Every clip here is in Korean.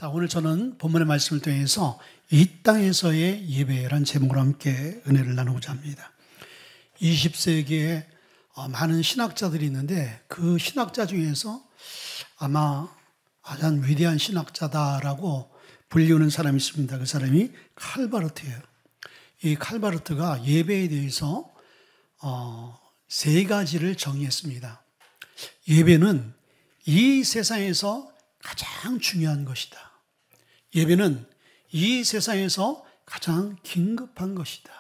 자, 오늘 저는 본문의 말씀을 통해서 이 땅에서의 예배라는 제목으로 함께 은혜를 나누고자 합니다. 20세기에 많은 신학자들이 있는데 그 신학자 중에서 아마 가장 위대한 신학자다라고 불리우는 사람이 있습니다. 그 사람이 칼바르트예요. 이 칼바르트가 예배에 대해서 세 가지를 정의했습니다. 예배는 이 세상에서 가장 중요한 것이다. 예배는 이 세상에서 가장 긴급한 것이다.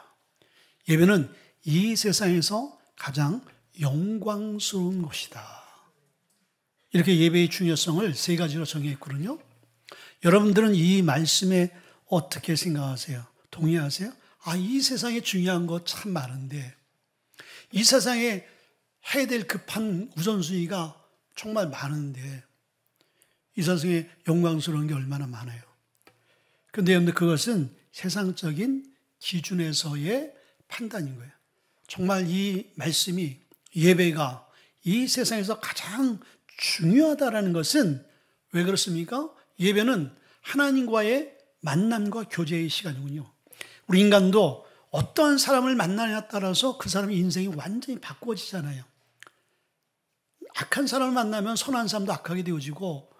예배는 이 세상에서 가장 영광스러운 것이다. 이렇게 예배의 중요성을 세 가지로 정의했거든요. 여러분들은 이 말씀에 어떻게 생각하세요? 동의하세요? 이 세상에 중요한 거 참 많은데 이 세상에 해야 될 급한 우선순위가 정말 많은데 이 세상에 영광스러운 게 얼마나 많아요. 그런데 여러분들 그것은 세상적인 기준에서의 판단인 거예요. 정말 이 말씀이 예배가 이 세상에서 가장 중요하다라는 것은 왜 그렇습니까? 예배는 하나님과의 만남과 교제의 시간이군요. 우리 인간도 어떠한 사람을 만나냐에 따라서 그 사람의 인생이 완전히 바꿔지잖아요. 악한 사람을 만나면 선한 사람도 악하게 되어지고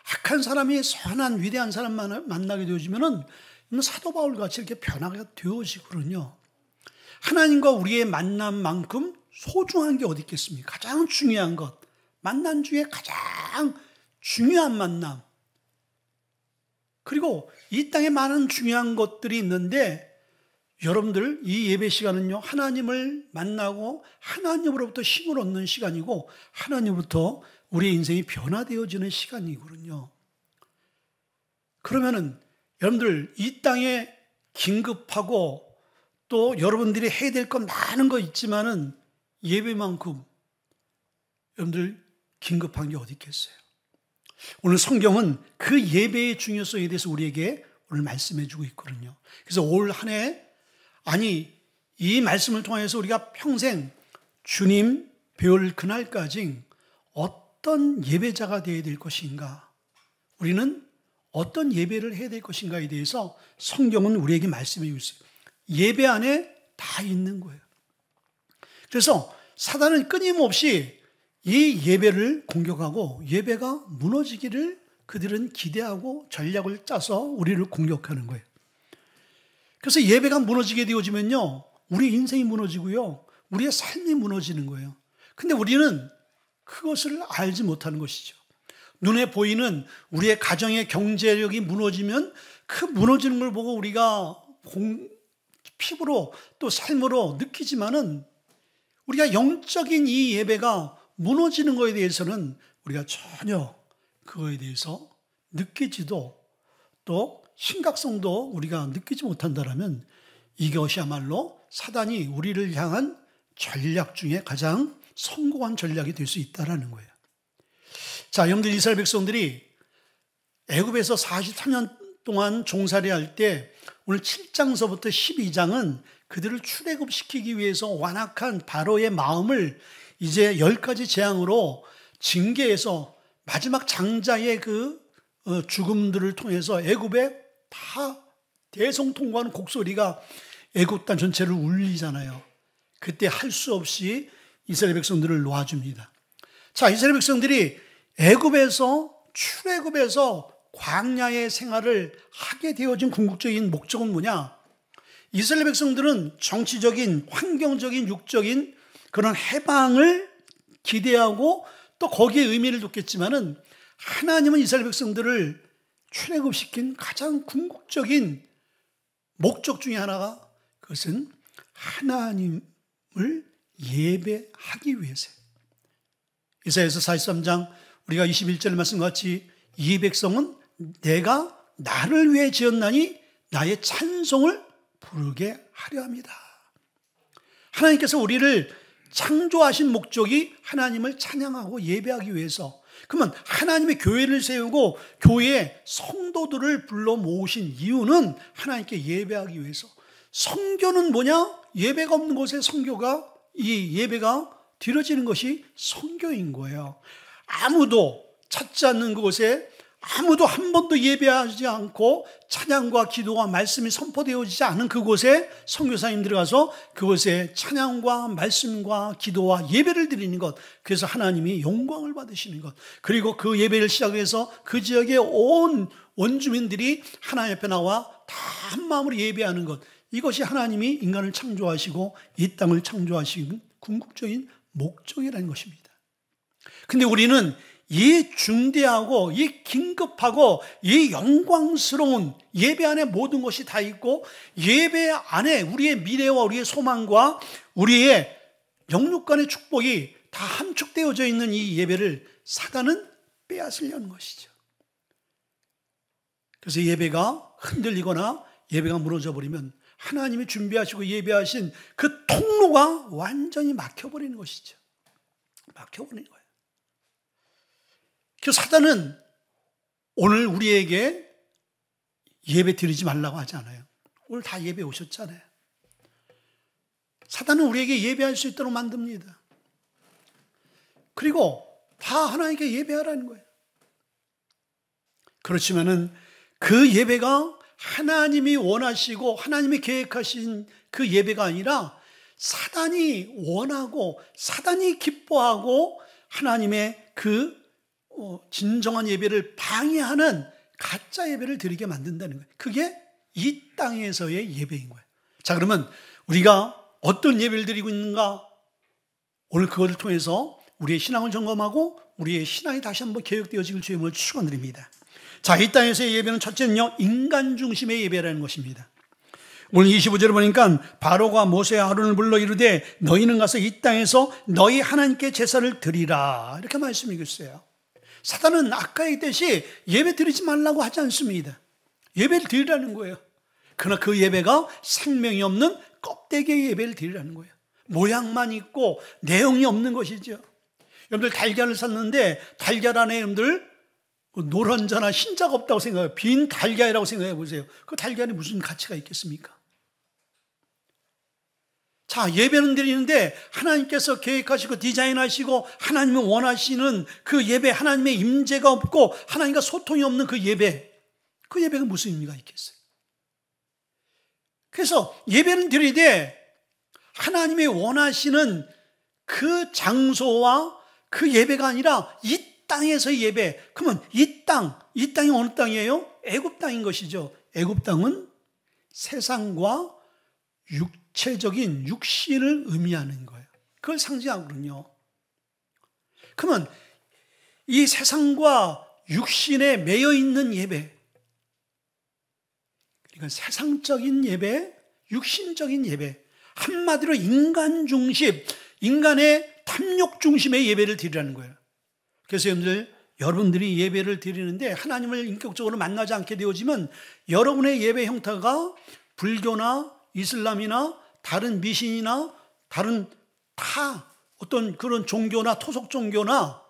악한 사람이 선한 위대한 사람만 만나게 되어지면은 사도 바울같이 이렇게 변화가 되어지거든요. 하나님과 우리의 만남만큼 소중한 게 어디 있겠습니까? 가장 중요한 것, 만남 중에 가장 중요한 만남. 그리고 이 땅에 많은 중요한 것들이 있는데 여러분들 이 예배 시간은요, 하나님을 만나고 하나님으로부터 힘을 얻는 시간이고 하나님으로부터 우리의 인생이 변화되어지는 시간이거든요. 그러면은 여러분들 이 땅에 긴급하고 또 여러분들이 해야 될 건 많은 거 있지만은 예배만큼 여러분들 긴급한 게 어디 있겠어요? 오늘 성경은 그 예배의 중요성에 대해서 우리에게 오늘 말씀해 주고 있거든요. 그래서 올 한 해 이 말씀을 통해서 우리가 평생 주님 배울 그날까지 어떤 예배자가 되어야 될 것인가, 우리는 어떤 예배를 해야 될 것인가에 대해서 성경은 우리에게 말씀해 주고 있어요. 예배 안에 다 있는 거예요. 그래서 사단은 끊임없이 이 예배를 공격하고 예배가 무너지기를 그들은 기대하고 전략을 짜서 우리를 공격하는 거예요. 그래서 예배가 무너지게 되어지면요, 우리 인생이 무너지고요, 우리의 삶이 무너지는 거예요. 근데 우리는 그것을 알지 못하는 것이죠. 눈에 보이는 우리의 가정의 경제력이 무너지면 그 무너지는 걸 보고 우리가 피부로 또 삶으로 느끼지만은 우리가 영적인 이 예배가 무너지는 것에 대해서는 우리가 전혀 그거에 대해서 느끼지도 또 심각성도 우리가 느끼지 못한다면 이것이야말로 사단이 우리를 향한 전략 중에 가장 성공한 전략이 될 수 있다는 거예요. 자, 여러분들 이스라엘 백성들이 애굽에서 43년 동안 종살이할 때 오늘 7장서부터 12장은 그들을 출애굽시키기 위해서 완악한 바로의 마음을 이제 10가지 재앙으로 징계해서 마지막 장자의 그 죽음들을 통해서 애굽에 다 대성통곡하는 곡소리가 애굽 땅 전체를 울리잖아요. 그때 할 수 없이 이스라엘 백성들을 놓아줍니다. 자, 이스라엘 백성들이 애굽에서 출애굽에서 광야의 생활을 하게 되어진 궁극적인 목적은 뭐냐? 이스라엘 백성들은 정치적인, 환경적인, 육적인 그런 해방을 기대하고 또 거기에 의미를 뒀겠지만은 하나님은 이스라엘 백성들을 출애굽시킨 가장 궁극적인 목적 중에 하나가 그것은 하나님을 예배하기 위해서예요. 이사야서 43장 우리가 21절 말씀과 같이 이 백성은 내가 나를 위해 지었나니 나의 찬송을 부르게 하려 합니다. 하나님께서 우리를 창조하신 목적이 하나님을 찬양하고 예배하기 위해서, 그러면 하나님의 교회를 세우고 교회의 성도들을 불러 모으신 이유는 하나님께 예배하기 위해서. 성교는 뭐냐? 예배가 없는 곳에 이 예배가 드려지는 것이 성교인 거예요. 아무도 찾지 않는 곳에 아무도 한 번도 예배하지 않고 찬양과 기도와 말씀이 선포되어지지 않은 그곳에 선교사님 들어가서 그곳에 찬양과 말씀과 기도와 예배를 드리는 것, 그래서 하나님이 영광을 받으시는 것, 그리고 그 예배를 시작해서 그 지역의 온 원주민들이 하나님 앞에 나와 다 한마음으로 예배하는 것, 이것이 하나님이 인간을 창조하시고 이 땅을 창조하시는 궁극적인 목적이라는 것입니다. 근데 우리는 이 중대하고 이 긴급하고 이 영광스러운 예배 안에 모든 것이 다 있고, 예배 안에 우리의 미래와 우리의 소망과 우리의 영육간의 축복이 다 함축되어져 있는 이 예배를 사단은 빼앗으려는 것이죠. 그래서 예배가 흔들리거나 예배가 무너져 버리면 하나님이 준비하시고 예배하신 그 통로가 완전히 막혀버리는 것이죠. 막혀버리는 거예요. 그래서 사단은 오늘 우리에게 예배 드리지 말라고 하지 않아요. 오늘 다 예배 오셨잖아요. 사단은 우리에게 예배할 수 있도록 만듭니다. 그리고 다 하나님께 예배하라는 거예요. 그렇지만은 그 예배가 하나님이 원하시고 하나님이 계획하신 그 예배가 아니라 사단이 원하고 사단이 기뻐하고 하나님의 그 진정한 예배를 방해하는 가짜 예배를 드리게 만든다는 거예요. 그게 이 땅에서의 예배인 거예요. 자, 그러면 우리가 어떤 예배를 드리고 있는가? 오늘 그것을 통해서 우리의 신앙을 점검하고 우리의 신앙이 다시 한번 개혁되어지길 주님을 축원드립니다. 자, 이 땅에서의 예배는 첫째는요, 인간 중심의 예배라는 것입니다. 오늘 25절을 보니까 바로가 모세와 아론을 불러 이르되 너희는 가서 이 땅에서 너희 하나님께 제사를 드리라, 이렇게 말씀하고 있어요. 사단은 아까 얘기했듯이 예배 드리지 말라고 하지 않습니다. 예배를 드리라는 거예요. 그러나 그 예배가 생명이 없는 껍데기의 예배를 드리라는 거예요. 모양만 있고 내용이 없는 것이죠. 여러분들 달걀을 샀는데 달걀 안에 여러분들 노른자나 흰자가 없다고 생각해요. 빈 달걀이라고 생각해 보세요. 그 달걀이 무슨 가치가 있겠습니까? 자, 예배는 드리는데 하나님께서 계획하시고 디자인하시고 하나님이 원하시는 그 예배, 하나님의 임재가 없고 하나님과 소통이 없는 그 예배, 그 예배가 무슨 의미가 있겠어요? 그래서 예배는 드리되 하나님이 원하시는 그 장소와 그 예배가 아니라 이 땅에서의 예배. 그러면 이 땅이 어느 땅이에요? 애굽 땅인 것이죠. 애굽 땅은 세상과 육체적인 육신을 의미하는 거예요. 그걸 상징하거든요. 그러면 이 세상과 육신에 매여 있는 예배, 그러니까 세상적인 예배, 육신적인 예배, 한마디로 인간 중심, 인간의 탐욕 중심의 예배를 드리라는 거예요. 그래서 여러분들이 예배를 드리는데 하나님을 인격적으로 만나지 않게 되어지면 여러분의 예배 형태가 불교나 이슬람이나 다른 미신이나 다른 다 어떤 그런 종교나 토속 종교나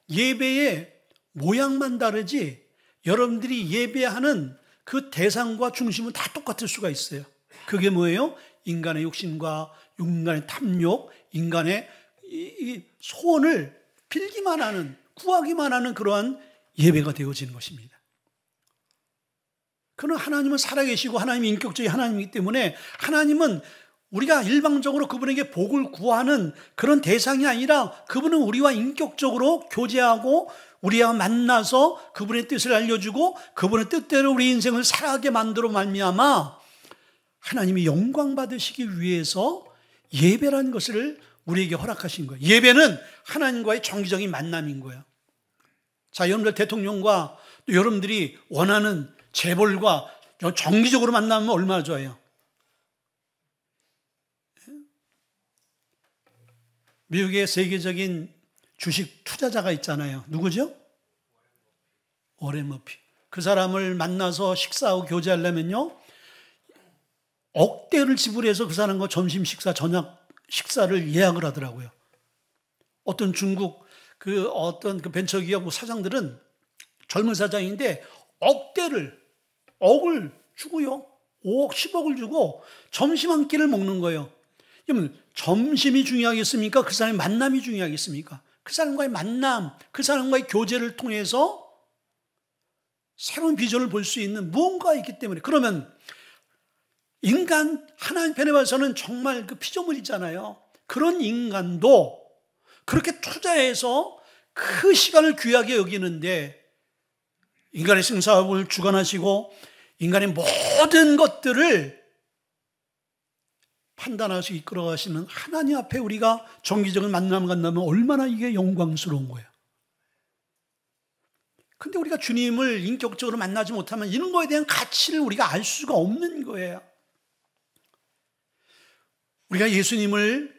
예배의 모양만 다르지 여러분들이 예배하는 그 대상과 중심은 다 똑같을 수가 있어요. 그게 뭐예요? 인간의 욕심과 인간의 탐욕, 인간의 이 소원을 빌기만 하는, 구하기만 하는 그러한 예배가 되어지는 것입니다. 그러나 하나님은 살아계시고 하나님이 인격적인 하나님이기 때문에 하나님은 우리가 일방적으로 그분에게 복을 구하는 그런 대상이 아니라 그분은 우리와 인격적으로 교제하고 우리와 만나서 그분의 뜻을 알려주고 그분의 뜻대로 우리 인생을 살아가게 만들어 말미암아 하나님이 영광 받으시기 위해서 예배라는 것을 우리에게 허락하신 거예요. 예배는 하나님과의 정기적인 만남인 거예요. 자, 여러분들 대통령과 또 여러분들이 원하는 재벌과 정기적으로 만나면 얼마나 좋아요. 미국의 세계적인 주식 투자자가 있잖아요. 누구죠? 워렌 버핏. 그 사람을 만나서 식사하고 교제하려면요, 억대를 지불해서 그 사람과 점심 식사, 저녁 식사를 예약을 하더라고요. 어떤 중국 어떤 벤처기업 사장들은 젊은 사장인데 억을 주고요. 5억, 10억을 주고 점심 한 끼를 먹는 거예요. 그러면 점심이 중요하겠습니까? 그 사람의 만남이 중요하겠습니까? 그 사람과의 만남, 그 사람과의 교제를 통해서 새로운 비전을 볼 수 있는 무언가가 있기 때문에. 그러면 인간, 하나님 편에 봐서는 정말 그 피조물이잖아요. 그런 인간도 그렇게 투자해서 그 시간을 귀하게 여기는데, 인간의 생사업을 주관하시고 인간의 모든 것들을 판단하시고 이끌어가시는 하나님 앞에 우리가 정기적인 만남을 갖는다면 얼마나 이게 영광스러운 거예요. 근데 우리가 주님을 인격적으로 만나지 못하면 이런 거에 대한 가치를 우리가 알 수가 없는 거예요. 우리가 예수님을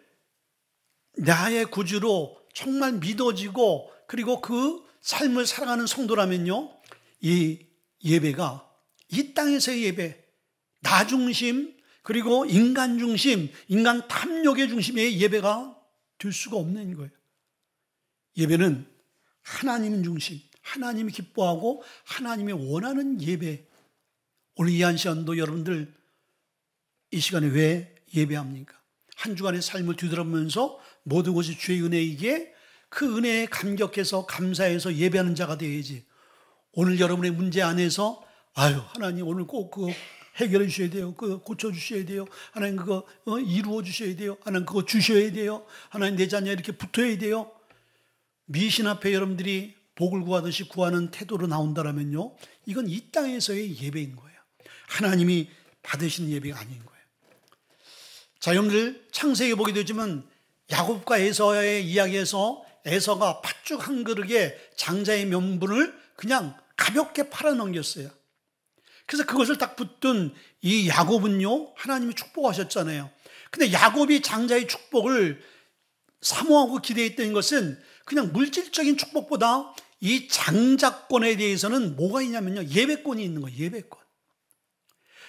나의 구주로 정말 믿어지고 그리고 그 삶을 살아가는 성도라면요, 이 예배가, 이 땅에서의 예배, 나 중심 그리고 인간 중심, 인간 탐욕의 중심의 예배가 될 수가 없는 거예요. 예배는 하나님 중심, 하나님이 기뻐하고 하나님이 원하는 예배. 오늘 이 한 시간도 여러분들 이 시간에 왜 예배합니까? 한 주간의 삶을 뒤돌아보면서 모든 것이 주의 은혜이기에 그 은혜에 감격해서 감사해서 예배하는 자가 되어야지. 오늘 여러분의 문제 안에서 아유 하나님 오늘 꼭 그거 해결해 주셔야 돼요. 그거 고쳐 주셔야 돼요. 하나님 그거 이루어 주셔야 돼요. 하나님 그거 주셔야 돼요. 하나님 내 자녀 이렇게 붙어야 돼요. 미신 앞에 여러분들이 복을 구하듯이 구하는 태도로 나온다면요, 이건 이 땅에서의 예배인 거예요. 하나님이 받으시는 예배가 아닌 거예요. 자, 여러분들 창세기에 보게 되지만 야곱과 에서의 이야기에서 에서가 팥죽 한 그릇에 장자의 명분을 그냥 가볍게 팔아넘겼어요. 그래서 그것을 딱 붙든 이 야곱은요, 하나님이 축복하셨잖아요. 근데 야곱이 장자의 축복을 사모하고 기대했던 것은 그냥 물질적인 축복보다 이 장자권에 대해서는 뭐가 있냐면요, 예배권이 있는 거예요. 예배권.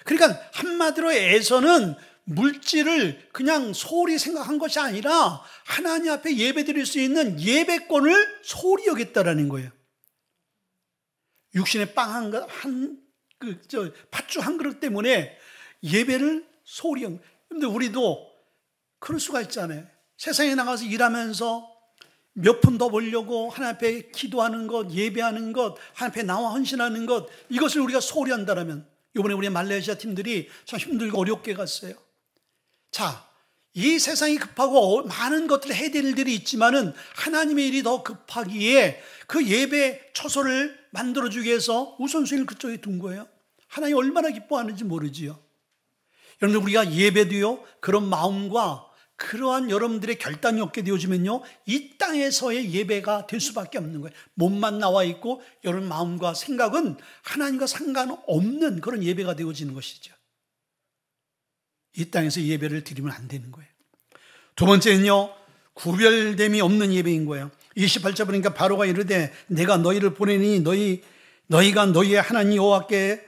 그러니까 한마디로 에서는 물질을 그냥 소홀히 생각한 것이 아니라 하나님 앞에 예배드릴 수 있는 예배권을 소홀히 여겼다라는 거예요. 육신의 빵 팥죽 한 그릇 때문에 예배를 소홀히 한. 근데 우리도 그럴 수가 있잖아요. 세상에 나가서 일하면서 몇 푼 더 벌려고 하나님 앞에 기도하는 것, 예배하는 것, 하나님 앞에 나와 헌신하는 것, 이것을 우리가 소홀히 한다면, 이번에 우리 말레이시아 팀들이 참 힘들고 어렵게 갔어요. 자, 이 세상이 급하고 많은 것들을 해야 될 일들이 있지만은 하나님의 일이 더 급하기에 그 예배 처소를 만들어주기 위해서 우선순위를 그쪽에 둔 거예요. 하나님 얼마나 기뻐하는지 모르지요. 여러분들 우리가 예배도요, 그런 마음과 그러한 여러분들의 결단이 없게 되어지면요, 이 땅에서의 예배가 될 수밖에 없는 거예요. 몸만 나와 있고 여러분 마음과 생각은 하나님과 상관없는 그런 예배가 되어지는 것이죠. 이 땅에서 예배를 드리면 안 되는 거예요. 두 번째는요, 구별됨이 없는 예배인 거예요. 28절 보니까 바로가 이르되 내가 너희를 보내니 너희가 너희의 하나님 여호와께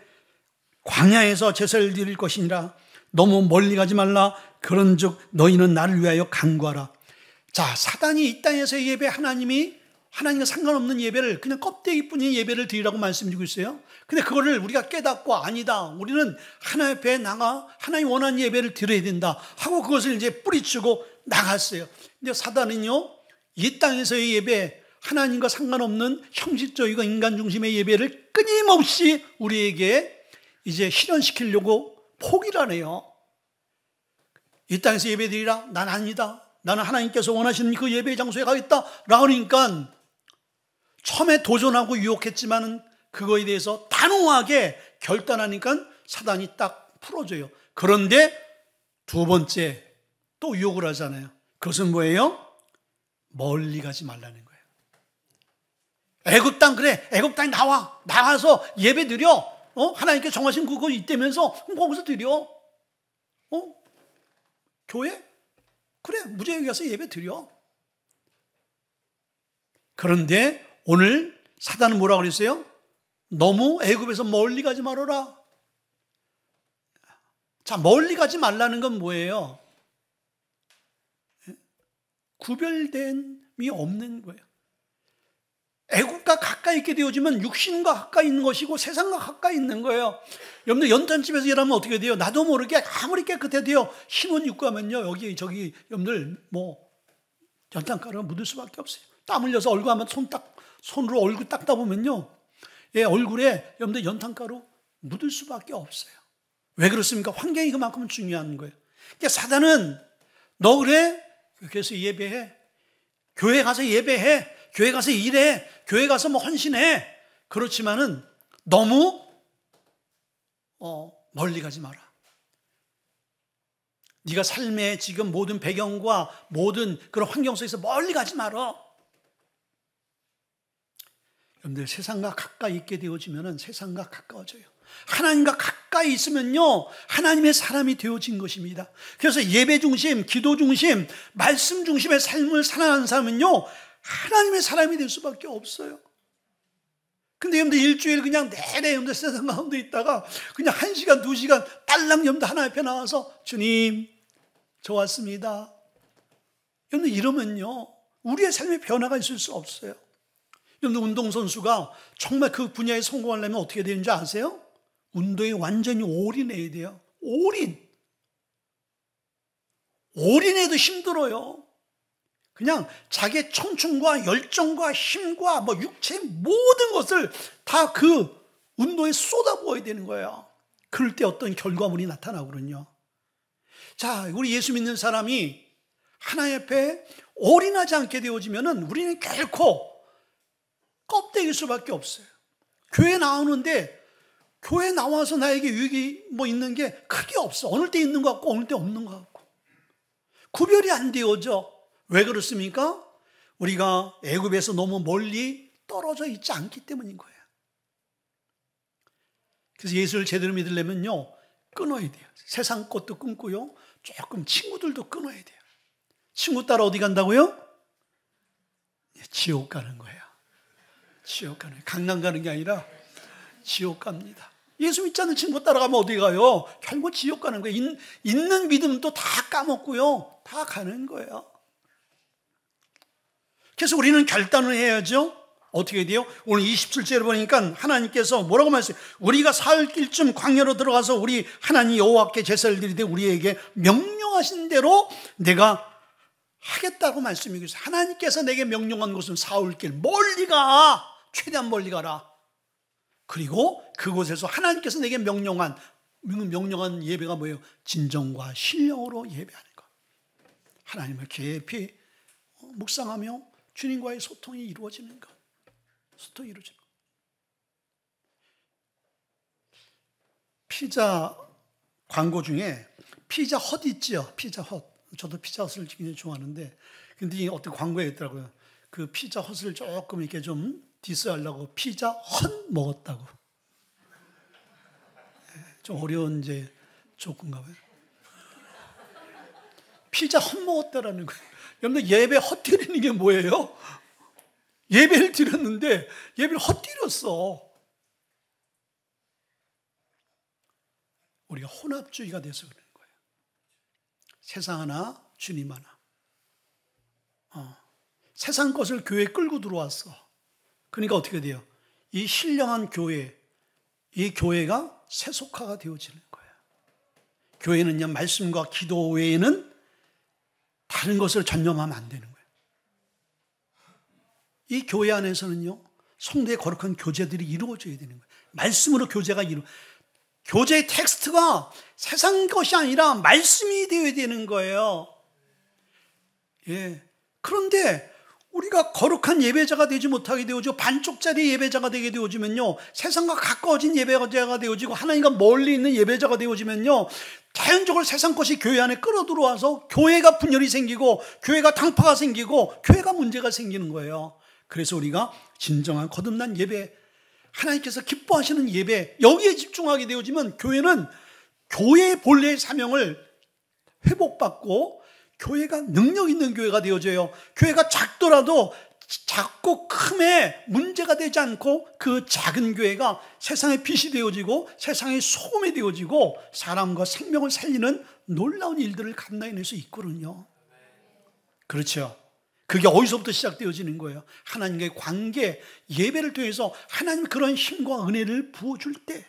광야에서 제사를 드릴 것이니라. 너무 멀리 가지 말라. 그런즉 너희는 나를 위하여 간구하라. 자, 사단이 이 땅에서의 예배, 하나님과 상관없는 예배를 그냥 껍데기뿐인 예배를 드리라고 말씀드리고 있어요. 근데 그거를 우리가 깨닫고 아니다, 우리는 하나님 앞에 나가 하나님 원하는 예배를 드려야 된다 하고 그것을 이제 뿌리치고 나갔어요. 근데 사단은요, 이 땅에서의 예배, 하나님과 상관없는 형식적이고 인간 중심의 예배를 끊임없이 우리에게 이제 실현시키려고 포기를 하네요. 이 땅에서 예배 드리라? 난 아니다. 나는 하나님께서 원하시는 그 예배 장소에 가겠다 라고 하니까 처음에 도전하고 유혹했지만 그거에 대해서 단호하게 결단하니까 사단이 딱 풀어줘요. 그런데 두 번째 또 유혹을 하잖아요. 그것은 뭐예요? 멀리 가지 말라는 거예요. 애굽 땅, 그래, 애굽 땅에 나와서 예배 드려. 하나님께 정하신 그거 있다면서 거기서 드려. 교회? 그래, 무지하게 가서 예배 드려. 그런데 오늘 사단은 뭐라고 그랬어요? 너무 애굽에서 멀리 가지 말아라. 자, 멀리 가지 말라는 건 뭐예요? 구별됨이 없는 거예요. 애국과 가까이 있게 되어지면 육신과 가까이 있는 것이고 세상과 가까이 있는 거예요. 여러분들 연탄집에서 일하면 어떻게 돼요? 나도 모르게 아무리 깨끗해도요, 신혼 입고 하면요, 여기 저기 여러분들 연탄가루가 묻을 수밖에 없어요. 땀 흘려서 얼굴 한번 손으로 얼굴 닦다 보면요, 얼굴에 여러분들 연탄가루 묻을 수밖에 없어요. 왜 그렇습니까? 환경이 그만큼 중요한 거예요. 그러니까 사단은 너 그래? 그래서 예배해. 교회 가서 예배해. 교회 가서 일해. 교회 가서 뭐 헌신해. 그렇지만은 너무 멀리 가지 마라. 네가 삶의 지금 모든 배경과 모든 그런 환경 속에서 멀리 가지 마라. 여러분들 세상과 가까이 있게 되어지면은 세상과 가까워져요. 하나님과 가까이 있으면요 하나님의 사람이 되어진 것입니다. 그래서 예배 중심, 기도 중심, 말씀 중심의 삶을 살아가는 사람은요 하나님의 사람이 될 수밖에 없어요. 근데 여러분들 일주일 그냥 내내 여러분들 세상 가운데 있다가 그냥 1시간, 2시간 딸랑 여러분들 하나님 앞에 나와서 주님 저 왔습니다. 여러분들 이러면요 우리의 삶에 변화가 있을 수 없어요. 여러분들 운동선수가 정말 그 분야에 성공하려면 어떻게 되는지 아세요? 운동에 완전히 올인해야 돼요. 올인해도 힘들어요. 그냥 자기의 청춘과 열정과 힘과 뭐 육체의 모든 것을 다 그 운동에 쏟아부어야 되는 거예요. 그럴 때 어떤 결과물이 나타나거든요. 자, 우리 예수 믿는 사람이 하나님 앞에 올인하지 않게 되어지면은 우리는 결코 껍데기일 수밖에 없어요. 교회 나오는데 교회 나와서 나에게 유익이 뭐 있는 게 크게 없어. 어느 때 있는 것 같고 어느 때 없는 것 같고 구별이 안 되어져. 왜 그렇습니까? 우리가 애굽에서 너무 멀리 떨어져 있지 않기 때문인 거예요. 그래서 예수를 제대로 믿으려면요 끊어야 돼요. 세상 것도 끊고요 조금 친구들도 끊어야 돼요. 친구 따라 어디 간다고요? 지옥 가는 거예요. 지옥 가는 거예요. 강남 가는 게 아니라 지옥 갑니다. 예수 믿지 않는 친구 따라가면 어디 가요? 결국 지옥 가는 거예요. 있는 믿음도 다 까먹고요 다 가는 거예요. 그래서 우리는 결단을 해야죠. 어떻게 돼요? 오늘 27절에 보니까 하나님께서 뭐라고 말씀해요? 우리가 사흘 길쯤 광야로 들어가서 우리 하나님 여호와께 제사를 드리되 우리에게 명령하신 대로 내가 하겠다고 말씀이고 있어요. 하나님께서 내게 명령한 곳은 사흘 길 멀리 가. 최대한 멀리 가라. 그리고 그곳에서 하나님께서 내게 명령한 예배가 뭐예요? 진정과 신령으로 예배하는 것. 하나님을 깊이 묵상하며 주님과의 소통이 이루어지는 것. 소통이 이루어지는 것. 피자 광고 중에 피자 헛 있죠? 피자 헛. 저도 피자 헛을 굉장히 좋아하는데 근데 어떤 광고에 있더라고요. 그 피자 헛을 조금 이렇게 좀 디스하려고 피자 헛 먹었다고. 좀 어려운 이제 조건가 봐요. 피자 헛 먹었다라는 거예요. 여러분들 예배 헛되리는 게 뭐예요? 예배를 드렸는데 예배를 헛되렸어. 우리가 혼합주의가 돼서 그러는 거예요. 세상 하나, 주님 하나. 세상 것을 교회에 끌고 들어왔어. 그러니까 어떻게 돼요? 이 신령한 교회, 이 교회가 세속화가 되어지는 거예요. 교회는요, 말씀과 기도 외에는 다른 것을 전념하면 안 되는 거예요. 이 교회 안에서는요, 성도의 거룩한 교제들이 이루어져야 되는 거예요. 말씀으로 교제가 교제의 텍스트가 세상 것이 아니라 말씀이 되어야 되는 거예요. 예. 그런데 우리가 거룩한 예배자가 되지 못하게 되어지고 반쪽짜리 예배자가 되게 되어지면요 세상과 가까워진 예배자가 되어지고 하나님과 멀리 있는 예배자가 되어지면요 자연적으로 세상 것이 교회 안에 끌어들어와서 교회가 분열이 생기고 교회가 당파가 생기고 교회가 문제가 생기는 거예요. 그래서 우리가 진정한 거듭난 예배, 하나님께서 기뻐하시는 예배, 여기에 집중하게 되어지면 교회는 교회의 본래의 사명을 회복받고 교회가 능력 있는 교회가 되어져요. 교회가 작더라도 작고 큼에 문제가 되지 않고 그 작은 교회가 세상의 빛이 되어지고 세상의 소금이 되어지고 사람과 생명을 살리는 놀라운 일들을 감당해낼 수 있거든요. 그렇죠. 그게 어디서부터 시작되어지는 거예요? 하나님과의 관계, 예배를 통해서 하나님 그런 힘과 은혜를 부어줄 때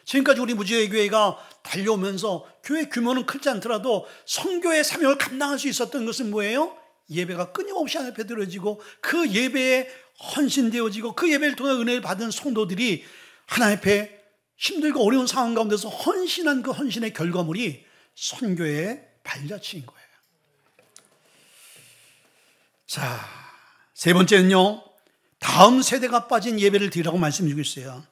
지금까지 우리 무지의 교회가 달려오면서 교회 규모는 크지 않더라도 선교의 사명을 감당할 수 있었던 것은 뭐예요? 예배가 끊임없이 앞에 들어지고 그 예배에 헌신되어지고 그 예배를 통해 은혜를 받은 성도들이 하나님 앞에 힘들고 어려운 상황 가운데서 헌신한 그 헌신의 결과물이 선교의 발자취인 거예요. 자, 세 번째는요, 다음 세대가 빠진 예배를 드리라고 말씀드리고 있어요.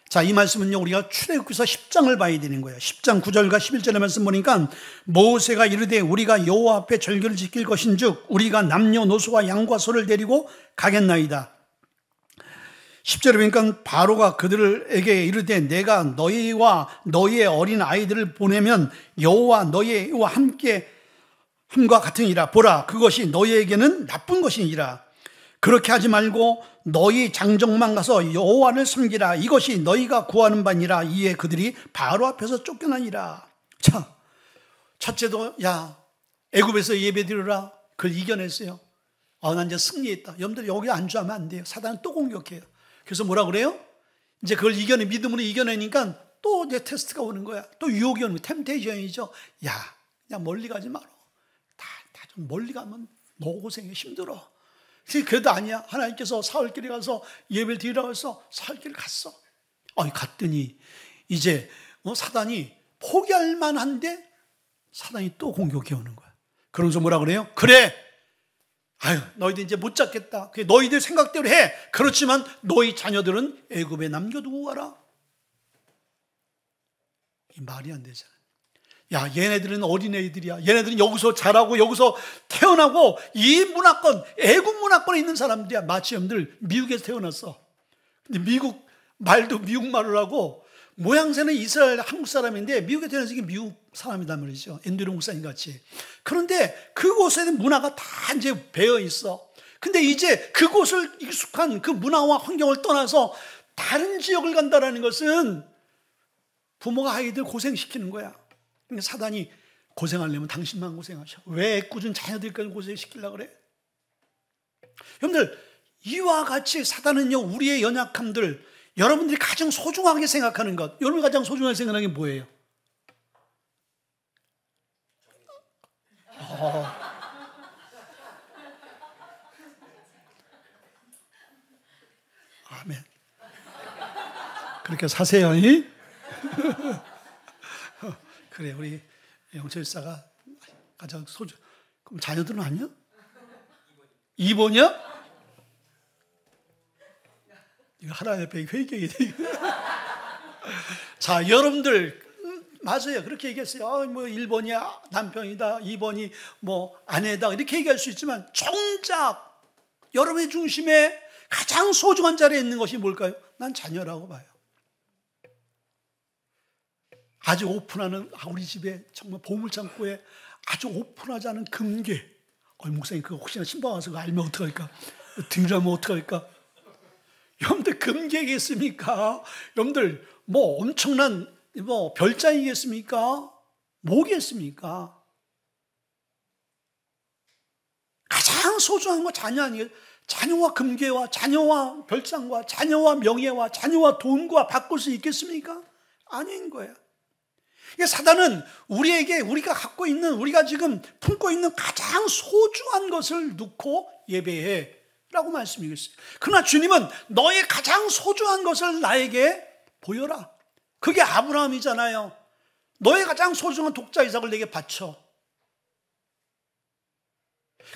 자, 이 말씀은요, 우리가 출애굽기서 10장을 봐야 되는 거예요. 10장 9절과 11절의 말씀 보니까 모세가 이르되 우리가 여호와 앞에 절기를 지킬 것인즉 우리가 남녀노소와 양과 소를 데리고 가겠나이다. 10절에 보니까 바로가 그들에게 이르되 내가 너희와 너희의 어린 아이들을 보내면 여호와 너희와 함께 함과 같으니라. 보라, 그것이 너희에게는 나쁜 것이니라. 그렇게 하지 말고 너희 장정만 가서 여호와를 섬기라. 이것이 너희가 구하는 바니라. 이에 그들이 바로 앞에서 쫓겨나니라. 자, 첫째도 야 애굽에서 예배드리라. 그걸 이겨냈어요. 난 이제 승리했다. 여러분들 여기 안주하면 안 돼요. 사단은 또 공격해요. 그래서 뭐라 그래요? 이제 그걸 믿음으로 이겨내니까 또 이제 테스트가 오는 거야. 또 유혹이 오는 거야. 템테이션이죠. 야, 그냥 멀리 가지 마라. 다 좀 멀리 가면 너 고생해. 힘들어. 그래도 아니야. 하나님께서 사흘길에 가서 예배를 드리라고 해서 사흘길 갔어. 갔더니 이제 사단이 포기할 만한데 사단이 또 공격해 오는 거야. 그러면서 뭐라 그래요? 그래. 너희들 이제 못 잡겠다. 너희들 생각대로 해. 그렇지만 너희 자녀들은 애굽에 남겨두고 가라. 이 말이 안 되잖아. 야, 얘네들은 어린애들이야. 얘네들은 여기서 자라고 여기서 태어나고 이 문화권, 애국 문화권에 있는 사람들이야. 마치 여러분들 미국에서 태어났어. 근데 미국 말도 미국 말을 하고 모양새는 이스라엘 한국 사람인데 미국에 태어나서 이게 미국 사람이란 말이죠. 앤드류 목사님 같이. 그런데 그곳에 문화가 다 이제 배어 있어. 근데 이제 그곳을 익숙한 그 문화와 환경을 떠나서 다른 지역을 간다라는 것은 부모가 아이들 고생시키는 거야. 그러니까 사단이 고생하려면 당신만 고생하셔. 왜 애꿎은 자녀들까지 고생시키려고 그래? 여러분들, 이와 같이 사단은요, 우리의 연약함들, 여러분들이 가장 소중하게 생각하는 것, 여러분이 가장 소중하게 생각하는 게 뭐예요? 아멘. 그렇게 사세요. 그래, 우리 영철사가 가장 그럼 자녀들은 아니야? 2번이야? 이거 하나님 앞에 회개해야 돼. 자, 여러분들 맞아요. 그렇게 얘기했어요. 1번이야 남편이다, 2번이 아내다, 이렇게 얘기할 수 있지만 정작 여러분의 중심에 가장 소중한 자리에 있는 것이 뭘까요? 난 자녀라고 봐요. 아주 오픈하는, 우리 집에 정말 보물창고에 아주 오픈하지 않은 금괴. 목사님 그거 혹시나 신방 와서 그거 알면 어떡할까? 들으면 어떡할까? 여러분들 금괴겠습니까? 여러분들 엄청난 별장이겠습니까? 뭐겠습니까? 가장 소중한 거 자녀 아니에요? 자녀와 금괴와 자녀와 별장과 자녀와 명예와 자녀와 돈과 바꿀 수 있겠습니까? 아닌 거예요. 사단은 우리에게 우리가 갖고 있는, 우리가 지금 품고 있는 가장 소중한 것을 놓고 예배해 라고 말씀이겠어요. 그러나 주님은 너의 가장 소중한 것을 나에게 보여라. 그게 아브라함이잖아요. 너의 가장 소중한 독자 이삭을 내게 바쳐.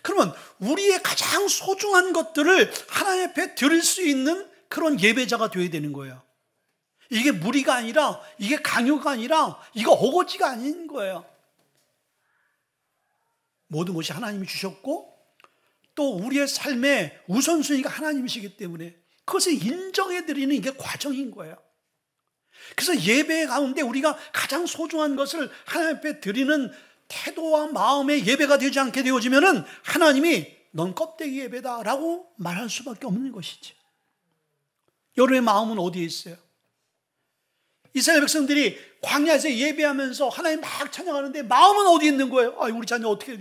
그러면 우리의 가장 소중한 것들을 하나님 앞에 드릴 수 있는 그런 예배자가 되어야 되는 거예요. 이게 무리가 아니라, 이게 강요가 아니라, 이거 어거지가 아닌 거예요. 모든 것이 하나님이 주셨고 또 우리의 삶의 우선순위가 하나님이시기 때문에 그것을 인정해드리는 이게 과정인 거예요. 그래서 예배 가운데 우리가 가장 소중한 것을 하나님 앞에 드리는 태도와 마음의 예배가 되지 않게 되어지면은 하나님이 넌 껍데기 예배다라고 말할 수밖에 없는 것이지. 여러분의 마음은 어디에 있어요? 이스라엘 백성들이 광야에서 예배하면서 하나님 막 찬양하는데 마음은 어디 있는 거예요? 우리 자녀 어떻게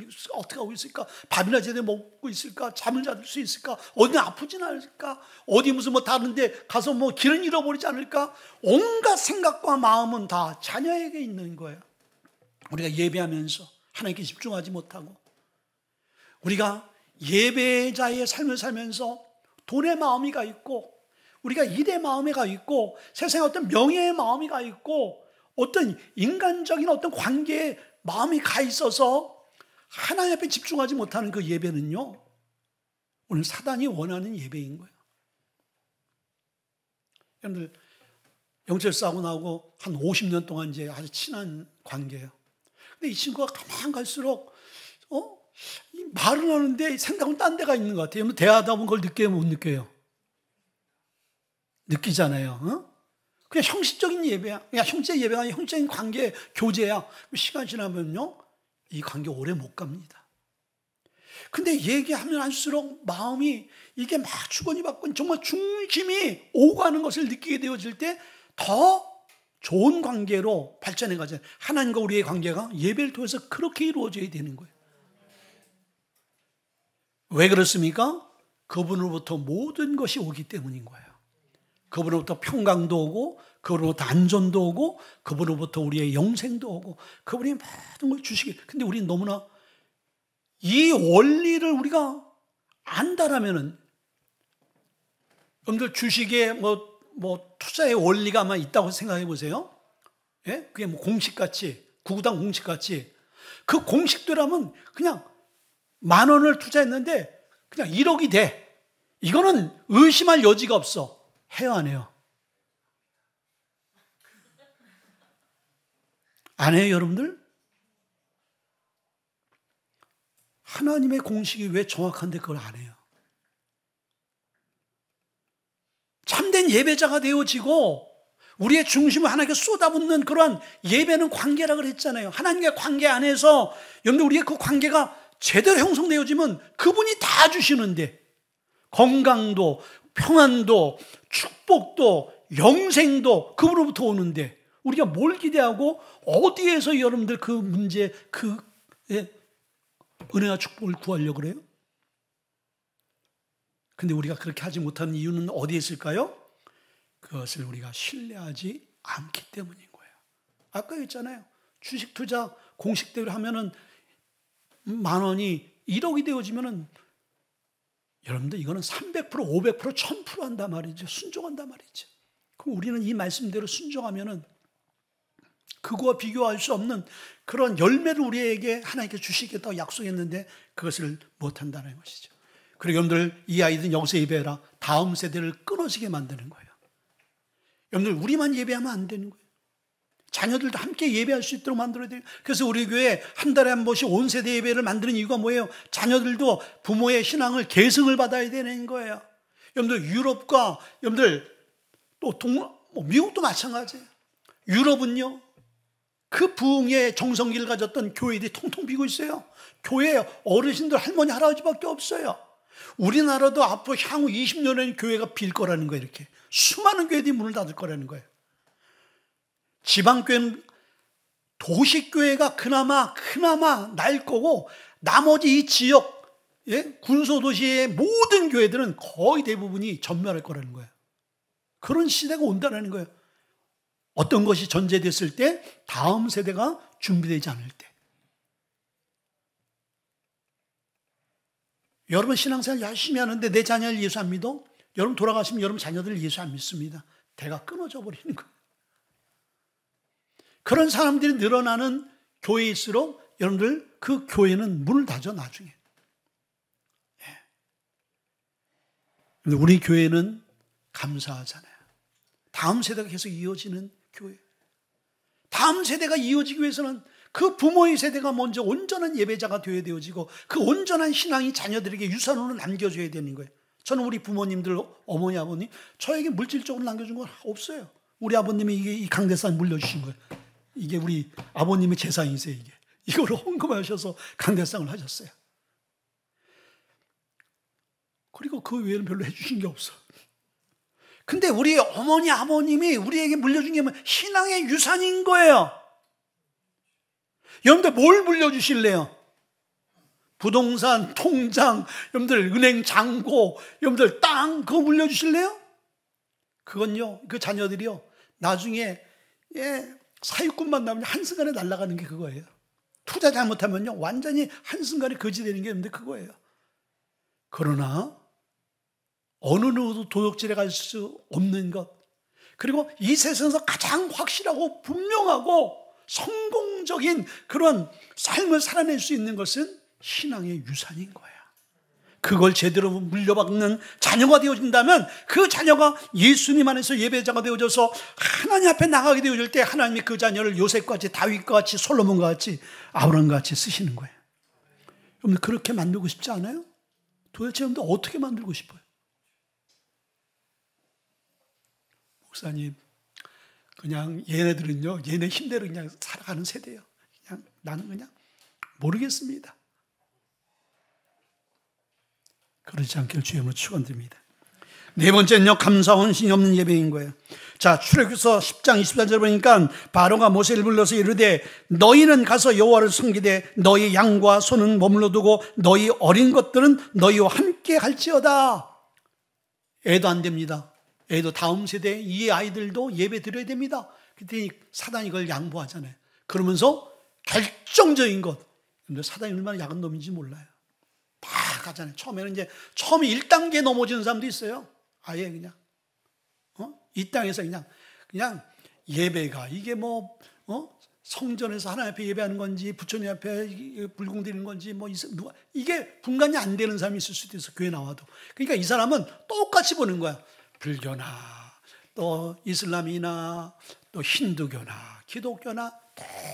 하고 있을까? 밥이나 제대로 먹고 있을까? 잠을 잘 수 있을까? 어디 아프진 않을까? 어디 무슨 다른데 가서 길은 잃어버리지 않을까? 온갖 생각과 마음은 다 자녀에게 있는 거예요. 우리가 예배하면서 하나님께 집중하지 못하고, 우리가 예배자의 삶을 살면서 돈의 마음이가 있고 우리가 일의 마음이가 있고 세상에 어떤 명예의 마음이가 있고 어떤 인간적인 어떤 관계의 마음이 가 있어서 하나님 앞에 집중하지 못하는 그 예배는요, 오늘 사단이 원하는 예배인 거예요. 여러분들 영철 싸고 나고 한 50년 동안 이제 아주 친한 관계예요. 근데 이 친구가 가만 갈수록 이 말을 하는데 생각은 딴 데가 있는 것 같아요. 여러분 대화하다 보면 그걸 느껴요, 못 느껴요? 느끼잖아요. 그냥 형식적인 예배야. 그냥 형제 예배가 아니라 형적인 관계, 교제야. 시간 지나면요, 이 관계 오래 못 갑니다. 근데 얘기하면 할수록 마음이 이게 막 주거니 받건 정말 중심이 오가는 것을 느끼게 되어질 때 더 좋은 관계로 발전해 가잖아요. 하나님과 우리의 관계가 예배를 통해서 그렇게 이루어져야 되는 거예요. 왜 그렇습니까? 그분으로부터 모든 것이 오기 때문인 거예요. 그분으로부터 평강도 오고, 그분으로부터 안전도 오고, 그분으로부터 우리의 영생도 오고, 그분이 모든 걸 주시기. 근데 우리는 너무나 이 원리를 우리가 안다라면은, 여러분들 주식에 투자의 원리가 아마 있다고 생각해 보세요. 예? 그게 공식같이, 구구단 공식같이. 그 공식대로라면 그냥 10,000원을 투자했는데 그냥 1억이 돼. 이거는 의심할 여지가 없어. 해요, 안 해요? 안 해요, 여러분들? 하나님의 공식이 왜 정확한데 그걸 안 해요? 참된 예배자가 되어지고 우리의 중심을 하나님께 쏟아붓는 그러한 예배는 관계라 그랬잖아요. 하나님과의 관계 안에서 여러분들 우리의 그 관계가 제대로 형성되어지면 그분이 다 주시는데 건강도 평안도 축복도 영생도 그분으로부터 오는데 우리가 뭘 기대하고 어디에서 여러분들 그 문제 그 은혜와 축복을 구하려고 그래요? 근데 우리가 그렇게 하지 못하는 이유는 어디에 있을까요? 그것을 우리가 신뢰하지 않기 때문인 거예요. 아까 했잖아요. 주식 투자 공식대로 하면은 10,000원이 1억이 되어지면은 여러분들 이거는 300%, 500%, 1000% 한단 말이죠. 순종한단 말이죠. 그럼 우리는 이 말씀대로 순종하면은 그거와 비교할 수 없는 그런 열매를 우리에게 하나님께 주시겠다고 약속했는데 그것을 못한다는 것이죠. 그리고 여러분들 이 아이들은 여기서 예배해라. 다음 세대를 끊어지게 만드는 거예요. 여러분들 우리만 예배하면 안 되는 거예요. 자녀들도 함께 예배할 수 있도록 만들어야 돼요. 그래서 우리 교회 한 달에 한 번씩 온 세대 예배를 만드는 이유가 뭐예요? 자녀들도 부모의 신앙을 계승을 받아야 되는 거예요. 여러분들 유럽과 여러분들 또 미국도 마찬가지예요. 유럽은요, 그 부흥의 정성기를 가졌던 교회들이 통통 비고 있어요. 교회 어르신들 할머니 할아버지밖에 없어요. 우리나라도 앞으로 향후 20년에는 교회가 빌 거라는 거예요. 이렇게 수많은 교회들이 문을 닫을 거라는 거예요. 지방교회는 도시교회가 그나마 날 거고 나머지 이 지역 군소도시의 모든 교회들은 거의 대부분이 전멸할 거라는 거예요. 그런 시대가 온다는 거예요. 어떤 것이 전제됐을 때 다음 세대가 준비되지 않을 때. 여러분 신앙생활 열심히 하는데 내 자녀를 예수 안 믿어? 여러분 돌아가시면 여러분 자녀들을 예수 안 믿습니다. 대가 끊어져 버리는 거예요. 그런 사람들이 늘어나는 교회일수록 여러분들 그 교회는 문을 닫아 나중에. 근데 우리 교회는 감사하잖아요. 다음 세대가 계속 이어지는 교회. 다음 세대가 이어지기 위해서는 그 부모의 세대가 먼저 온전한 예배자가 되어야 되어지고 그 온전한 신앙이 자녀들에게 유산으로 남겨줘야 되는 거예요. 저는 우리 부모님들, 어머니, 아버님 저에게 물질적으로 남겨준 건 없어요. 우리 아버님이 이 강대상 물려주신 거예요. 이게 우리 아버님의 재산이세요. 이거를 헌금하셔서 강대상을 하셨어요. 그리고 그 외에는 별로 해주신 게 없어. 근데 우리 어머니, 아버님이 우리에게 물려준 게 신앙의 유산인 거예요. 여러분들 뭘 물려주실래요? 부동산, 통장, 여러분들 은행 잔고, 여러분들 땅 그거 물려주실래요? 그건요, 그 자녀들이요, 나중에 사육꾼만 나오면 한순간에 날아가는 게 그거예요. 투자 잘못하면요 완전히 한순간에 거지 되는 게 여러분들 그거예요. 그러나 어느 누구도 도둑질해 갈 수 없는 것, 그리고 이 세상에서 가장 확실하고 분명하고 성공적인 그런 삶을 살아낼 수 있는 것은 신앙의 유산인 거야. 그걸 제대로 물려받는 자녀가 되어진다면 그 자녀가 예수님 안에서 예배자가 되어져서 하나님 앞에 나가게 되어질 때 하나님이 그 자녀를 요셉과 같이, 다윗과 같이, 솔로몬과 같이, 아브라함과 같이 쓰시는 거예요. 여러분, 그렇게 만들고 싶지 않아요? 도대체 여러분들 어떻게 만들고 싶어요? 목사님, 그냥 얘네들은요, 얘네 힘대로 그냥 살아가는 세대예요. 그냥 나는 그냥 모르겠습니다. 그렇지 않기를 주님으로 축원드립니다. 네 번째는요, 감사 헌신이 없는 예배인 거예요. 자, 출애굽기서 10장 24절 보니까 바로가 모세를 불러서 이르되 너희는 가서 여호와를 섬기되 너희 양과 소는 머물러 두고 너희 어린 것들은 너희와 함께 갈지어다. 애도 안 됩니다. 애도 다음 세대 이 아이들도 예배 드려야 됩니다. 그때 사단이 이걸 양보하잖아요. 그러면서 결정적인 것, 근데 사단이 얼마나 야간 놈인지 몰라요. 다 가잖아요. 처음에는 이제 처음에 1단계 넘어지는 사람도 있어요. 아예 그냥 이 땅에서 그냥 예배가 이게 뭐 성전에서 하나님 앞에 예배하는 건지 부처님 앞에 불공 드리는 건지 뭐 누가 이게 분간이 안 되는 사람이 있을 수도 있어, 교회 나와도. 그러니까 이 사람은 똑같이 보는 거야. 불교나 또 이슬람이나 또 힌두교나 기독교나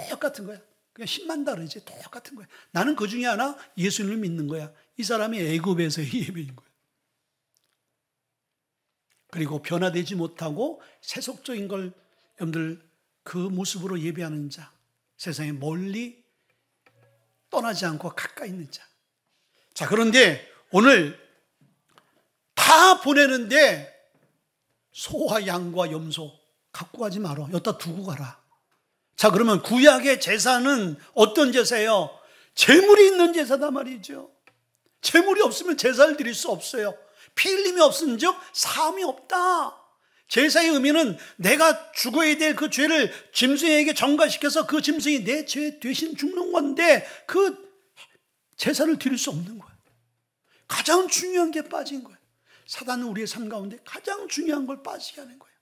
똑같은 거야. 그냥 힘만 다르지 똑같은 거야. 나는 그 중에 하나 예수님을 믿는 거야. 이 사람이 애굽에서의 예배인 거야. 그리고 변화되지 못하고 세속적인 걸 여러분들 그 모습으로 예배하는 자, 세상에 멀리 떠나지 않고 가까이 있는 자. 자, 그런데 오늘 다 보내는데 소와 양과 염소 갖고 가지 마라. 여기다 두고 가라. 자, 그러면 구약의 제사는 어떤 제사예요? 제물이 있는 제사다 말이죠. 제물이 없으면 제사를 드릴 수 없어요. 피 흘림이 없은 즉 사함이 없다. 제사의 의미는 내가 죽어야 될 그 죄를 짐승에게 전가시켜서 그 짐승이 내 죄 대신 죽는 건데 그 제사를 드릴 수 없는 거예요. 가장 중요한 게 빠진 거예요. 사단은 우리의 삶 가운데 가장 중요한 걸 빠지게 하는 거예요.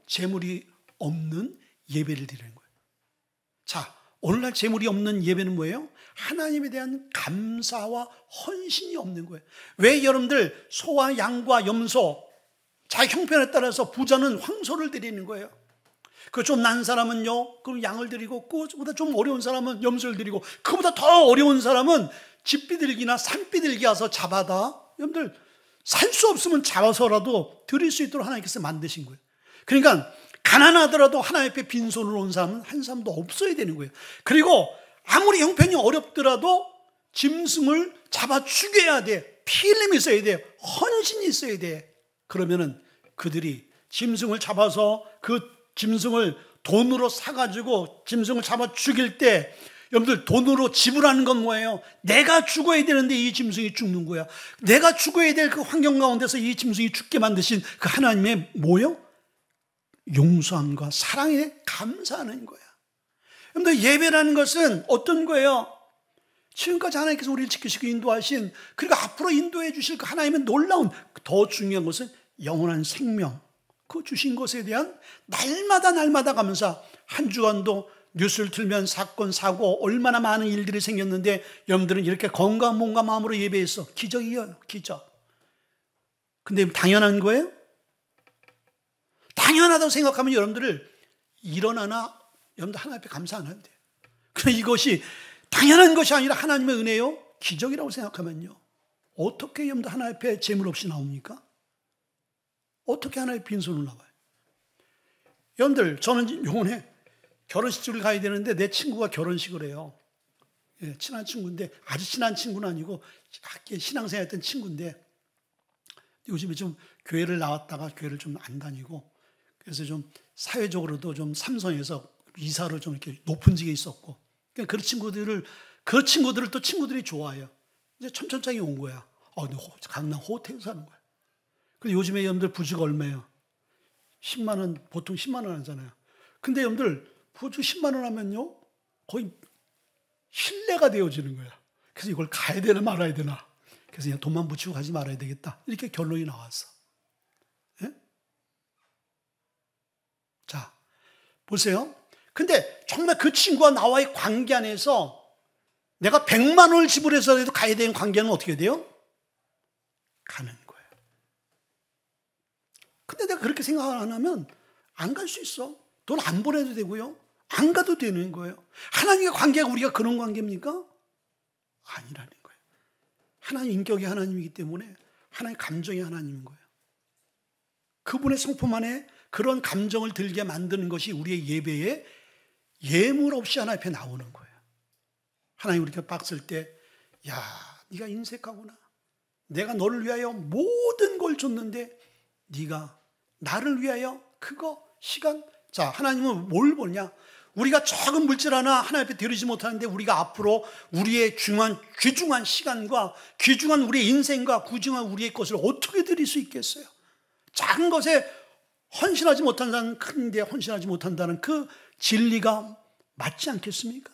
제물이 없는 예배를 드리는 거예요. 자, 오늘날 제물이 없는 예배는 뭐예요? 하나님에 대한 감사와 헌신이 없는 거예요. 왜 여러분들 소와 양과 염소, 자기 형편에 따라서 부자는 황소를 드리는 거예요. 그 좀 난 사람은요, 그럼 양을 드리고, 그보다 좀 어려운 사람은 염소를 드리고, 그보다 더 어려운 사람은 집비둘기나 산비둘기 와서 잡아다 여러분들 살 수 없으면 잡아서라도 드릴 수 있도록 하나님께서 만드신 거예요. 그러니까 가난하더라도 하나님 앞에 빈손으로 온 사람은 한 사람도 없어야 되는 거예요. 그리고 아무리 형편이 어렵더라도 짐승을 잡아 죽여야 돼. 피 흘림이 있어야 돼. 헌신이 있어야 돼. 그러면은 그들이 짐승을 잡아서 그 짐승을 돈으로 사가지고 짐승을 잡아 죽일 때 여러분들 돈으로 지불하는 건 뭐예요? 내가 죽어야 되는데 이 짐승이 죽는 거야. 내가 죽어야 될 그 환경 가운데서 이 짐승이 죽게 만드신 그 하나님의 뭐예요? 용서함과 사랑에 감사하는 거야. 여러분들 예배라는 것은 어떤 거예요? 지금까지 하나님께서 우리를 지키시고 인도하신, 그리고 앞으로 인도해 주실 그 하나님의 놀라운, 더 중요한 것은 영원한 생명, 그 주신 것에 대한 날마다 감사. 한 주간도 뉴스를 틀면 사건, 사고 얼마나 많은 일들이 생겼는데 여러분들은 이렇게 건강한 몸과 마음으로 예배했어. 기적이에요, 기적. 근데 당연한 거예요? 당연하다고 생각하면 여러분들을 일어나나 여러분들 하나님 앞에 감사 안 해도 돼요. 그런데 이것이 당연한 것이 아니라 하나님의 은혜요, 기적이라고 생각하면요, 어떻게 여러분들 하나님 앞에 재물 없이 나옵니까? 어떻게 하나님의 빈손으로 나와요? 여러분들, 저는 요번에 결혼식을 가야 되는데 내 친구가 결혼식을 해요. 예, 친한 친구인데, 아주 친한 친구는 아니고 학교에 신앙생활 했던 친구인데 요즘에 좀 교회를 나왔다가 교회를 좀 안 다니고, 그래서 좀 사회적으로도 좀 삼성에서 이사를 좀 이렇게 높은 직에 있었고, 그러니까 그 친구들을 또 친구들이 좋아해요. 이제 첨천장에 온 거야. 강남 호텔 사는 거야. 근데 요즘에 여러분들 부주가 얼마예요? 10만 원, 보통 10만 원 하잖아요. 근데 여러분들 부주 10만 원 하면요, 거의 신뢰가 되어지는 거야. 그래서 이걸 가야 되나 말아야 되나. 그래서 그냥 돈만 붙이고 가지 말아야 되겠다. 이렇게 결론이 나왔어. 보세요. 근데 정말 그 친구와 나와의 관계 안에서 내가 100만 원을 지불해서라도 가야 되는 관계는 어떻게 돼요? 가는 거예요. 근데 내가 그렇게 생각을 안 하면 안 갈 수 있어. 돈 안 보내도 되고요. 안 가도 되는 거예요. 하나님의 관계가 우리가 그런 관계입니까? 아니라는 거예요. 하나님 인격이 하나님이기 때문에 하나님 감정이 하나님인 거예요. 그분의 성품 안에 그런 감정을 들게 만드는 것이 우리의 예배에 예물 없이 하나님 앞에 나오는 거예요. 하나님 우리가 빡쓸 때, 야, 네가 인색하구나. 내가 너를 위하여 모든 걸 줬는데 네가 나를 위하여 그거 시간. 자, 하나님은 뭘 보냐? 우리가 적은 물질 하나 하나님 앞에 드리지 못하는데 우리가 앞으로 우리의 귀중한 시간과 귀중한 우리의 인생과 귀중한 우리의 것을 어떻게 드릴 수 있겠어요? 작은 것에 헌신하지 못한다는, 큰데 헌신하지 못한다는 그 진리가 맞지 않겠습니까?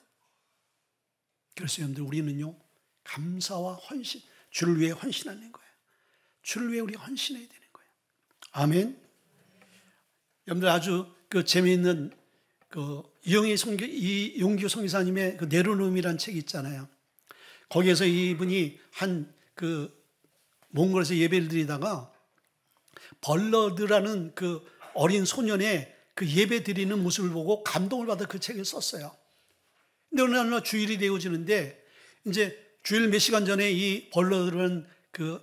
그래서 여러분들 우리는요, 감사와 헌신, 주를 위해 헌신하는 거예요. 주를 위해 우리가 헌신해야 되는 거예요. 아멘. 여러분들 아주 그 재미있는 그 이용규 선교사님의 그 내로놈이라는 책이 있잖아요. 거기에서 이분이 한 그 몽골에서 예배를 드리다가 벌러드라는 그 어린 소년의 그 예배 드리는 모습을 보고 감동을 받아 그 책을 썼어요. 근데 어느 날 주일이 되어지는데 이제 주일 몇 시간 전에 이 벌러드라는 그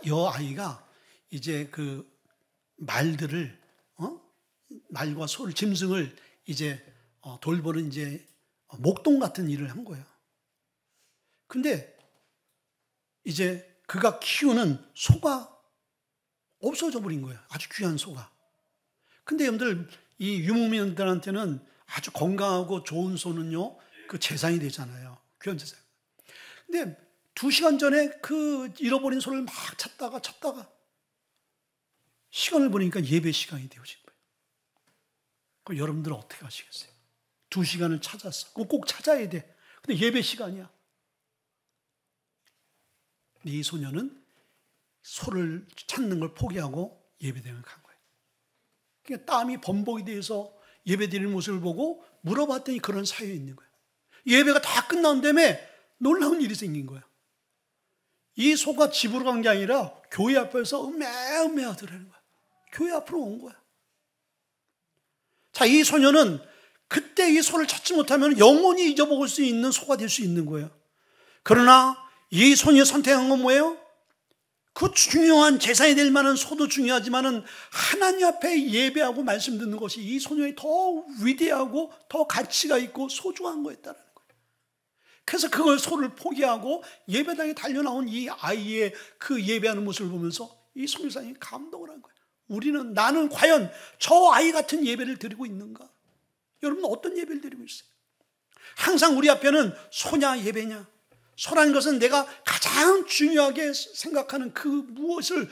여아이가 이제 그 말들을 말과 소를 짐승을 이제 돌보는 이제 목동 같은 일을 한 거예요. 근데 이제 그가 키우는 소가 없어져 버린 거예요. 아주 귀한 소가. 근데 여러분들 이 유목민들한테는 아주 건강하고 좋은 소는요, 그 재산이 되잖아요. 귀한 재산. 근데 2시간 전에 그 잃어버린 소를 막 찾다가 시간을 보니까 예배 시간이 되어진 거예요. 그럼 여러분들은 어떻게 하시겠어요? 2시간을 찾았어. 그거 꼭 찾아야 돼. 근데 예배 시간이야. 근데 이 소녀는 소를 찾는 걸 포기하고 예배당을 간 거예요. 그러니까 땀이 범벅이 돼서 예배드리는 모습을 보고 물어봤더니 그런 사연이 있는 거예요. 예배가 다 끝난 다음에 놀라운 일이 생긴 거예요. 이 소가 집으로 간 게 아니라 교회 앞에서 음메 하더라는 거야. 교회 앞으로 온 거야. 자, 이 소녀는 그때 이 소를 찾지 못하면 영원히 잊어먹을 수 있는 소가 될 수 있는 거예요. 그러나 이 소녀가 선택한 건 뭐예요? 그 중요한 재산이 될 만한 소도 중요하지만은 하나님 앞에 예배하고 말씀 듣는 것이 이 소녀의 더 위대하고 더 가치가 있고 소중한 거였다는 거예요. 그래서 그걸 소를 포기하고 예배당에 달려나온 이 아이의 그 예배하는 모습을 보면서 이 선교사님이 감동을 한 거예요. 나는 과연 저 아이 같은 예배를 드리고 있는가? 여러분은 어떤 예배를 드리고 있어요? 항상 우리 앞에는 소냐 예배냐? 소라는 것은 내가 가장 중요하게 생각하는 그 무엇을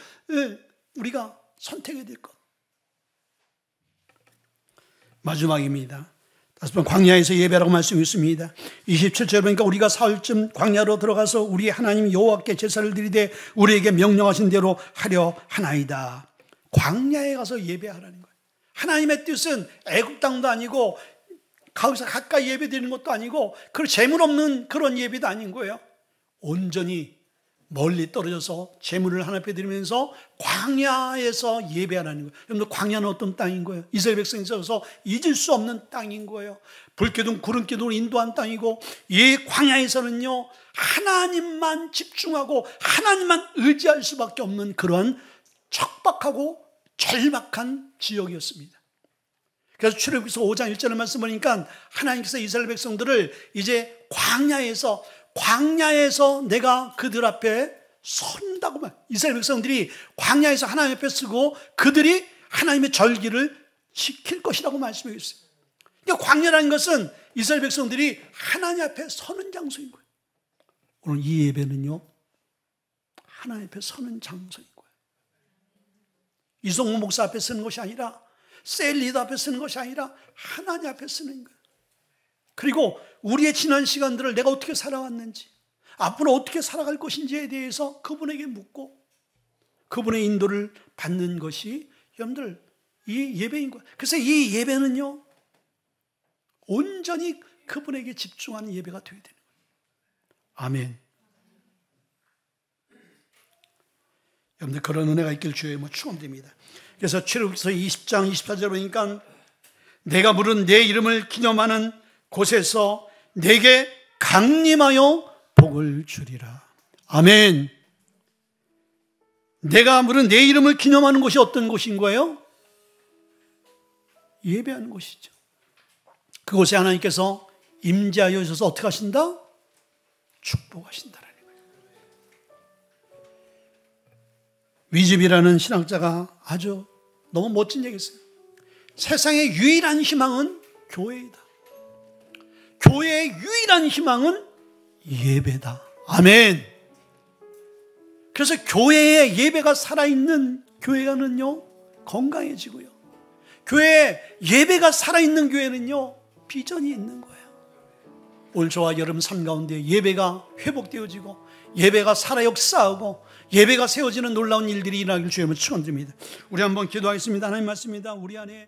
우리가 선택해야 될 것. 마지막입니다. 다시 번 광야에서 예배라고 말씀이 있습니다. 27절 보니까 우리가 사흘쯤 광야로 들어가서 우리 하나님 여호와께 제사를 드리되 우리에게 명령하신 대로 하려 하나이다. 광야에 가서 예배하라는 거예요. 하나님의 뜻은 애굽 땅도 아니고 거기서 가까이 예배 드리는 것도 아니고 그 재물 없는 그런 예배도 아닌 거예요. 온전히 멀리 떨어져서 재물을 하나님 앞에 드리면서 광야에서 예배하라는 거예요. 여러분들 광야는 어떤 땅인 거예요? 이스라엘 백성이 있어서 잊을 수 없는 땅인 거예요. 불기둥 구름기둥을 인도한 땅이고 이 광야에서는요 하나님만 집중하고 하나님만 의지할 수밖에 없는 그런 척박하고 절박한 지역이었습니다. 그래서 출애굽기서 5장 1절의 말씀 보니까 하나님께서 이스라엘 백성들을 이제 광야에서 내가 그들 앞에 선다고 말. 이스라엘 백성들이 광야에서 하나님 앞에 서고 그들이 하나님의 절기를 지킬 것이라고 말씀해 주셨어요. 그러니까 광야라는 것은 이스라엘 백성들이 하나님 앞에 서는 장소인 거예요. 오늘 이 예배는요 하나님 앞에 서는 장소인 거예요. 이성호 목사 앞에 서는 것이 아니라 셀리더 앞에 서는 것이 아니라 하나님 앞에 서는 거예요. 그리고 우리의 지난 시간들을 내가 어떻게 살아왔는지 앞으로 어떻게 살아갈 것인지에 대해서 그분에게 묻고 그분의 인도를 받는 것이 여러분들 이 예배인 거예요. 그래서 이 예배는요 온전히 그분에게 집중하는 예배가 되어야 되는 거예요. 아멘. 여러분들 그런 은혜가 있길 주의 이름으로 축원드립니다. 그래서 출애굽기서 20장 24절 보니까 내가 부른 내 이름을 기념하는 곳에서 내게 강림하여 복을 주리라. 아멘. 내가 부른 내 이름을 기념하는 곳이 어떤 곳인 거예요? 예배하는 곳이죠. 그곳에 하나님께서 임재하여 주셔서 어떻게 하신다? 축복하신다라는 거예요. 위즈비라는 신학자가 아주 너무 멋진 얘기 했어요. 세상의 유일한 희망은 교회이다. 교회의 유일한 희망은 예배다. 아멘. 그래서 교회에 예배가 살아있는 교회는요 건강해지고요. 교회에 예배가 살아있는 교회는요 비전이 있는 거예요. 올 저와 여름 삶 가운데 예배가 회복되어지고 예배가 살아 역사하고 예배가 세워지는 놀라운 일들이 일어나길 주님을 축원드립니다. 우리 한번 기도하겠습니다. 하나님 말씀입니다. 우리 안에